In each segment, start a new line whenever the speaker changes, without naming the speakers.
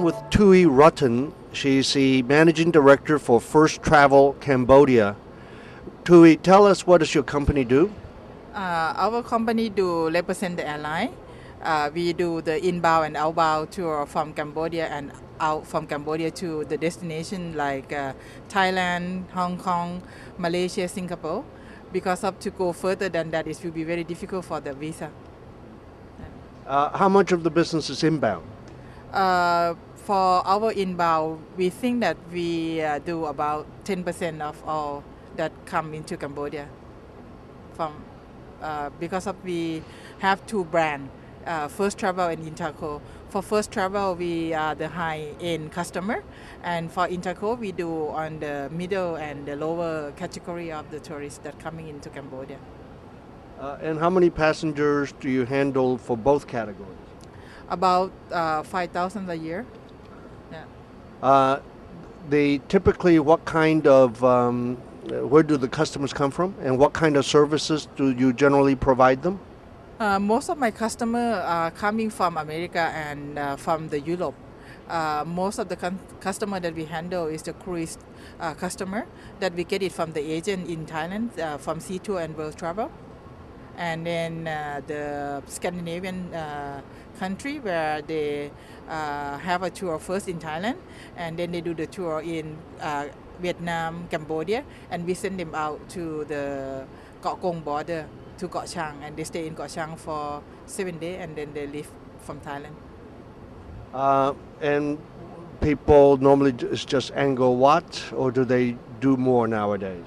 I'm with Tui Rutten. She's the managing director for First Travel Cambodia. Tui, tell us, what does your company do?
Our company do represent the airline. We do the inbound and outbound tour from Cambodia and out from Cambodia to the destination like Thailand, Hong Kong, Malaysia, Singapore. Because of to go further than that, it will be very difficult for the visa.
How much of the business is inbound?
For our inbound, we think that we do about 10% of all that come into Cambodia. Because of we have two brands, First Travel and Interco. For First Travel, we are the high-end customer, and for Interco, we do on the middle and the lower category of the tourists that coming into Cambodia.
And how many passengers do you handle for both categories?
About 5,000 a year.
They typically, what kind of, where do the customers come from, and what kind of services do you generally provide them?
Most of my customers are coming from America and from the Europe. Most of the customer that we handle is the cruise customer that we get it from the agent in Thailand, from Sea Tour and World Travel. And then the Scandinavian country where they have a tour first in Thailand, and then they do the tour in Vietnam, Cambodia, and we send them out to the Koh Kong border to Koh Chang, and they stay in Koh Chang for 7 days, and then they leave from Thailand.
And people normally just Angkor Wat, or do they do more nowadays?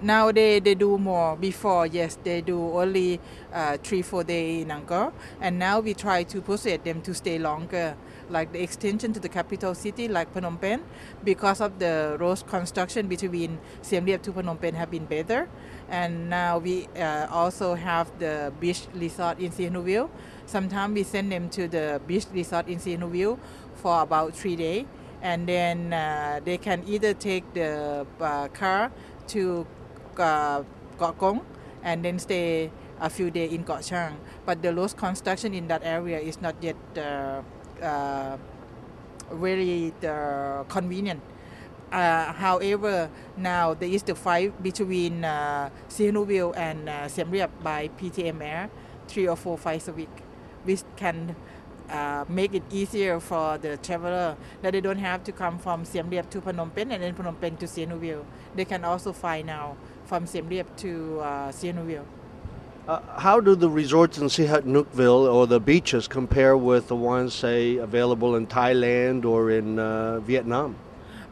Nowadays they do more. Before, yes, they do only 3-4 days in Angkor, and now we try to persuade them to stay longer, like the extension to the capital city like Phnom Penh, because of the road construction between Siem Reap to Phnom Penh have been better. And now we also have the beach resort in Sihanoukville. Sometimes we send them to the beach resort in Sihanoukville for about 3 days, and then they can either take the car to Koh Kong and then stay a few days in Koh Chang. But the road construction in that area is not yet very convenient. However, now there is the fight between Sihanoukville and Siem Reap by PTM Air, 3 or 4 flights a week, which can make it easier for the traveler that they don't have to come from Siem Reap to Phnom Penh and then Phnom Penh to Sihanoukville. They can also fly now from Siem Reap to Sihanoukville.
How do the resorts in Sihanoukville or the beaches compare with the ones, say, available in Thailand or in Vietnam?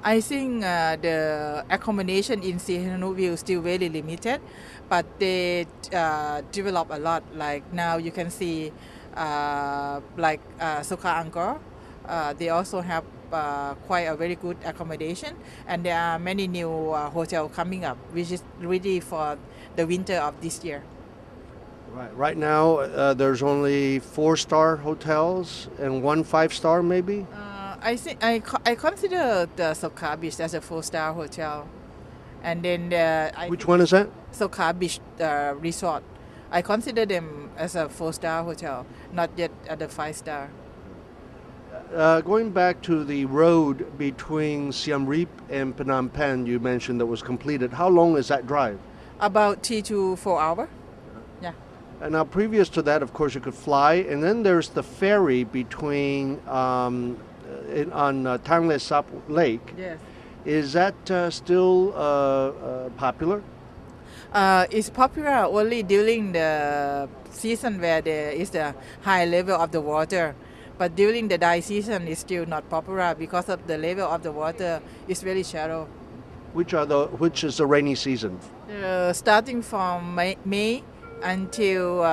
I think the accommodation in Sihanoukville is still very limited, but they develop a lot. Like now you can see like Soka Angkor, they also have quite a very good accommodation, and there are many new hotels coming up, which is ready for the winter of this year.
Right now, there's only 4-star hotels and 1 5-star, maybe.
I think I consider the Soka Beach as a 4-star hotel, and then
Which one is that?
Soka Beach Resort. I consider them as a 4-star hotel, not yet at the 5-star.
Going back to the road between Siem Reap and Phnom Penh, you mentioned that was completed. How long is that drive?
About 3 to 4 hours. Yeah.
And now, previous to that, of course, you could fly, and then there's the ferry between on Thang Le Sap Lake.
Yes.
Is that still popular?
It's popular only during the season where there is the high level of the water. But during the dry season, it's still not popular because of the level of the water is very shallow.
Which is the rainy season?
Starting from May until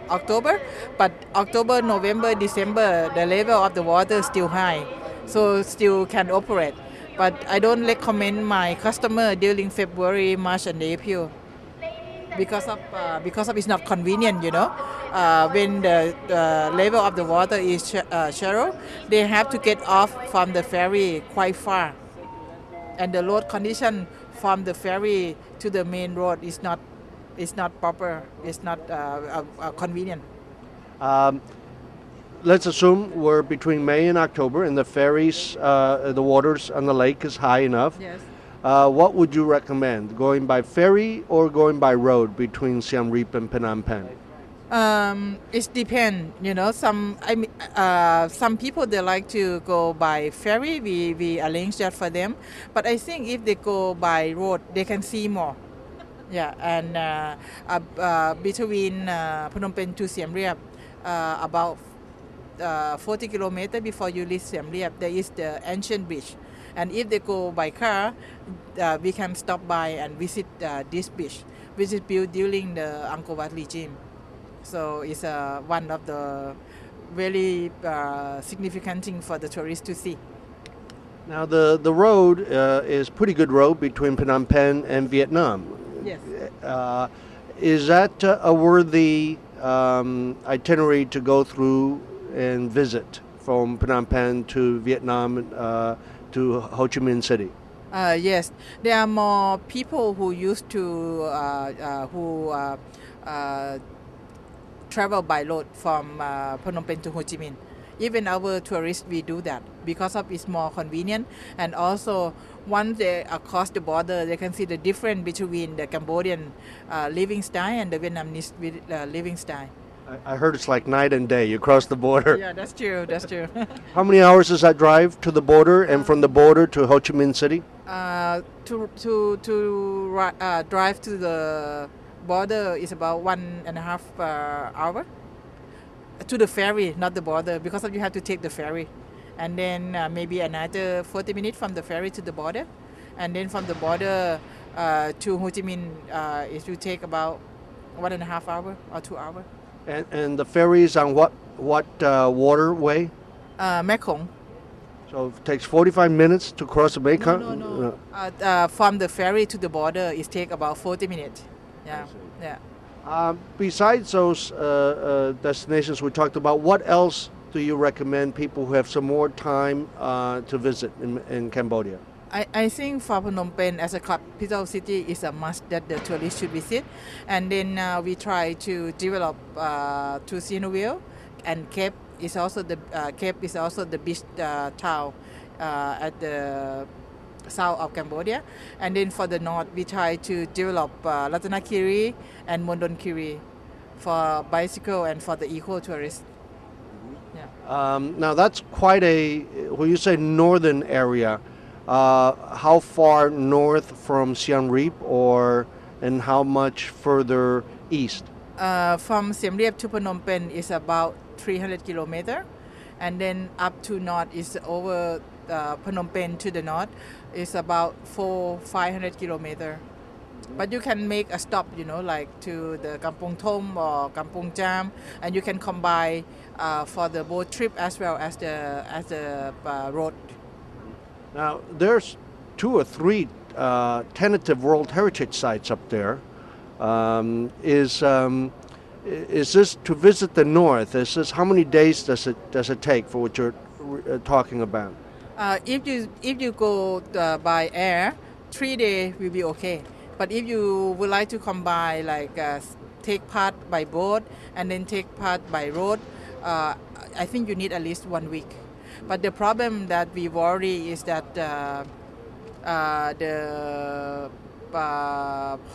October, but October, November, December, the level of the water is still high, so still can operate. But I don't recommend my customer during February, March, and April because of it's not convenient. When the level of the water is shallow, they have to get off from the ferry quite far, and the road condition from the ferry to the main road is not proper. It's not convenient.
let's assume we're between May and October, and the ferries, the waters on the lake is high enough.
Yes.
What would you recommend? Going by ferry or going by road between Siem Reap and Phnom Penh?
It depends, you know. Some people they like to go by ferry. We arrange that for them. But I think if they go by road, they can see more. Yeah, and between Phnom Penh to Siem Reap, about 40 kilometers before you reach Siem Reap, there is the ancient beach. And if they go by car, we can stop by and visit this beach, which is built during the Angkor Wat regime. So it's one of the very significant thing for the tourists to see.
Now the road is pretty good road between Phnom Penh and Vietnam.
Yes.
Is that a worthy itinerary to go through and visit from Phnom Penh to Vietnam to Ho Chi Minh City?
Yes, there are more people who used to travel by road from Phnom Penh to Ho Chi Minh. Even our tourists, we do that because of it's more convenient, and also once they across the border, they can see the difference between the Cambodian living style and the Vietnamese living style.
I heard it's like night and day. You cross the border.
Yeah, that's true. That's true.
How many hours does that drive to the border, and from the border to Ho Chi Minh City?
To drive to the border is about 1.5 hour. To the ferry, not the border, because you have to take the ferry, and then maybe another 40 minutes from the ferry to the border, and then from the border to Ho Chi Minh, it will take about 1.5 hour or 2 hours.
And the ferries on what waterway?
Mekong.
So it takes 45 minutes to cross the Mekong?
No. From the ferry to the border, it takes about 40 minutes. Yeah, yeah.
Besides those destinations we talked about, what else do you recommend people who have some more time to visit in Cambodia?
I think for Phnom Penh as a capital city is a must that the tourists should visit, and then we try to develop to Sihanoukville, and Cape is also the beach town at the south of Cambodia, and then for the north we try to develop Ratanakiri and Mondonkiri for bicycle and for the eco tourists. Yeah.
Now that's quite when you say northern area, how far north from Siem Reap and how much further east?
From Siem Reap to Phnom Penh is about 300 kilometers, and then up to north is over Phnom Penh to the north is about 500 kilometers. But you can make a stop, like to the Kampong Thom or Kampong Cham, and you can combine for the boat trip as well as the road.
Now there's 2 or 3 tentative World Heritage sites up there. Is this to visit the north? How many days does it take for what you're talking about?
If you go by air, 3 days will be okay. But if you would like to combine, like take part by boat and then take part by road, I think you need at least 1 week. But the problem that we worry is that the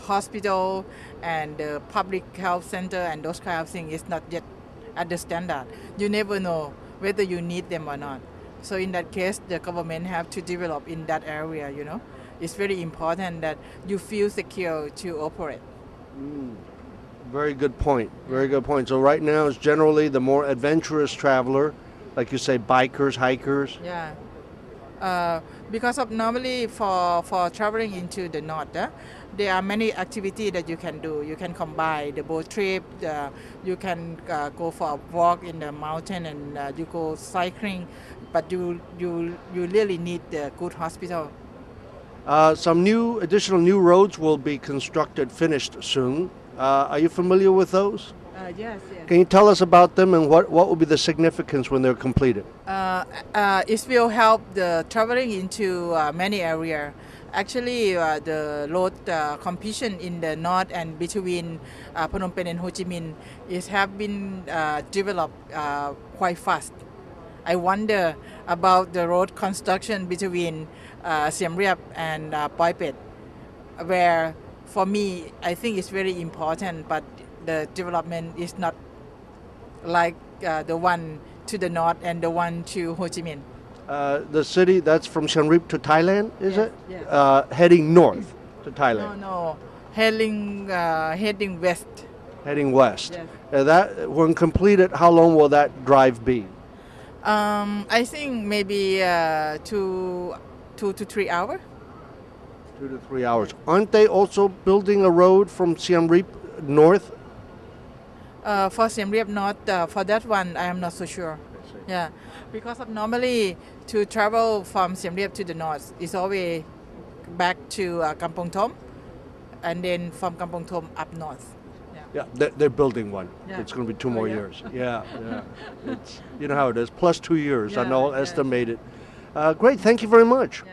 hospital and the public health center and those kind of things is not yet at the standard. You never know whether you need them or not. So in that case, the government have to develop in that area, It's very important that you feel secure to operate.
Very good point. Very good point. So right now it's generally the more adventurous traveler, like you say, bikers, hikers.
Yeah. Because of normally for traveling into the north, there are many activities that you can do. You can combine the boat trip, you can go for a walk in the mountain, and you go cycling, but you really need the good hospital.
Some additional new roads will be finished soon. Are you familiar with those?
Yes.
Can you tell us about them and what will be the significance when they're completed?
It will help the traveling into many areas, Actually, the road competition in the north and between Phnom Penh and Ho Chi Minh is have been developed quite fast. I wonder about the road construction between Siem Reap and Poi Pet, where for me I think it's very important, but the development is not like the one to the north and the one to Ho Chi Minh.
The city that's from Siem Reap to Thailand, is
Yes,
it?
yes.
Heading north to Thailand.
No, heading west.
Heading west.
Yes.
That when completed, how long will that drive be?
I think maybe 2 to 3 hours.
2 to 3 hours. Aren't they also building a road from Siem Reap north?
For Siem Reap North, for that one, I am not so sure. Yeah, because of normally to travel from Siem Reap to the north is always back to Kampong Thom, and then from Kampong Thom up north.
Yeah, they're building one.
Yeah.
It's going to be 2
Oh,
more
yeah?
years. Yeah, yeah. It's, you know how it is. Plus 2 years, I
Yeah,
know,
yeah.
estimated. Great, thank you very much.
Yeah.